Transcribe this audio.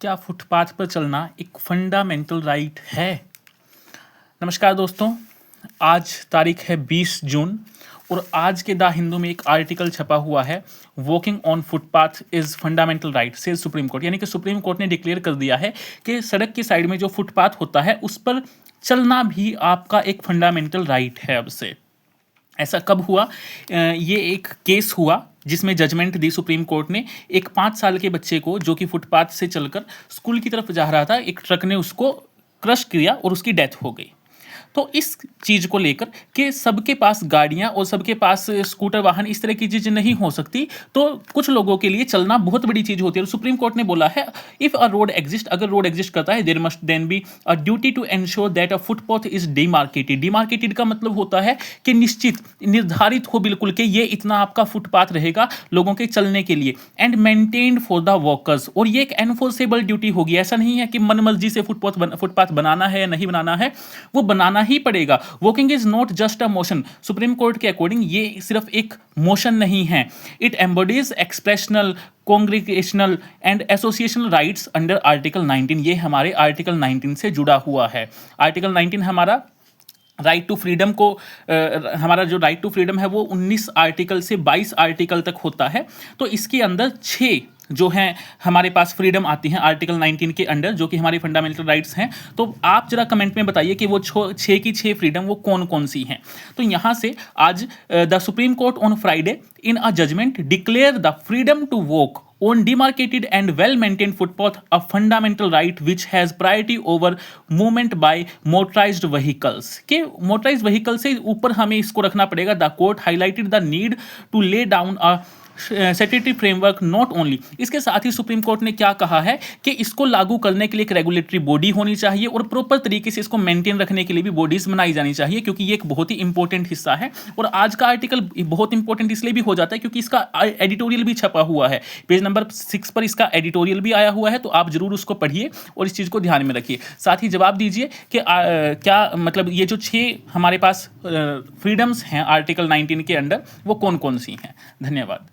क्या फुटपाथ पर चलना एक फंडामेंटल राइट है? नमस्कार दोस्तों, आज तारीख है 20 जून और आज के द हिंदू में एक आर्टिकल छपा हुआ है, walking on footpath is fundamental right से सुप्रीम कोर्ट। यानी कि सुप्रीम कोर्ट ने डिक्लेयर कर दिया है कि सड़क की साइड में जो फुटपाथ होता है उस पर चलना भी आपका एक फंडामेंटल राइट है। अब से ऐसा कब हुआ? ये एक केस हुआ जिसमें जजमेंट दी सुप्रीम कोर्ट ने। एक 5 साल के बच्चे को, जो कि फुटपाथ से चलकर स्कूल की तरफ जा रहा था, एक ट्रक ने उसको क्रश किया और उसकी डेथ हो गई। तो इस चीज़ को लेकर कि सबके पास गाड़ियां और सबके पास स्कूटर वाहन इस तरह की चीज़ नहीं हो सकती, तो कुछ लोगों के लिए चलना बहुत बड़ी चीज़ होती है। सुप्रीम कोर्ट ने बोला है, इफ़ अ रोड एग्जिस्ट, अगर रोड एग्जिस्ट करता है, there must then be a duty to ensure that a footpath is demarcated. Demarcated का मतलब होता है कि निश्चित, निर्धारित हो बिल्कुल कि ये इतना आपका फुटपाथ रहेगा लोगों के चलने के लिए, and maintained for the walkers. और ये एक एनफोर्सेबल ड्यूटी होगी। ऐसा नहीं है कि मन मर्जी से फुटपाथ बनाना है या नहीं बनाना है, वो बनाना ही पड़ेगा। Walking is not just a motion. Supreme court के अकॉर्डिंग ये सिर्फ एक मोशन नहीं है, it embodies expressional, congregational and associational rights under article 19। ये हमारे आर्टिकल 19 से जुड़ा हुआ है। आर्टिकल 19 हमारा राइट टू फ्रीडम को हमारा जो राइट टू फ्रीडम है वो 19 आर्टिकल से 22 आर्टिकल तक होता है। तो इसके अंदर 6 जो हैं हमारे पास फ्रीडम आती हैं आर्टिकल 19 के अंडर, जो कि हमारी फंडामेंटल राइट्स हैं। तो आप जरा कमेंट में बताइए कि वो 6 की 6 फ्रीडम वो कौन कौन सी हैं। तो यहाँ से आज the supreme court on Friday in a judgment declare the freedom to walk on demarcated and well-maintained footpath a fundamental right which has priority over movement by motorized vehicles। के motorized vehicle से ऊपर हमें इसको रखना पड़ेगा। The court highlighted the need to lay down a statutory framework not only. इसके साथ ही supreme court ने क्या कहा है कि इसको लागू करने के लिए एक रेगुलेटरी बॉडी होनी चाहिए और प्रॉपर तरीके से इसको मेंटेन रखने के लिए भी बॉडीज बनाई जानी चाहिए, क्योंकि ये एक बहुत ही इंपॉर्टेंट हिस्सा है। और आज का आर्टिकल बहुत इंपॉर्टेंट इसलिए भी हो जाता है क्योंकि इसका एडिटोरियल भी छपा हुआ है। पेज नंबर 6 पर इसका एडिटोरियल भी आया हुआ है, तो आप जरूर उसको पढ़िए और इस चीज़ को ध्यान में रखिए। साथ ही जवाब दीजिए कि क्या मतलब ये जो 6 हमारे पास फ्रीडम्स हैं आर्टिकल 19 के अंडर, वो कौन कौन सी हैं। धन्यवाद।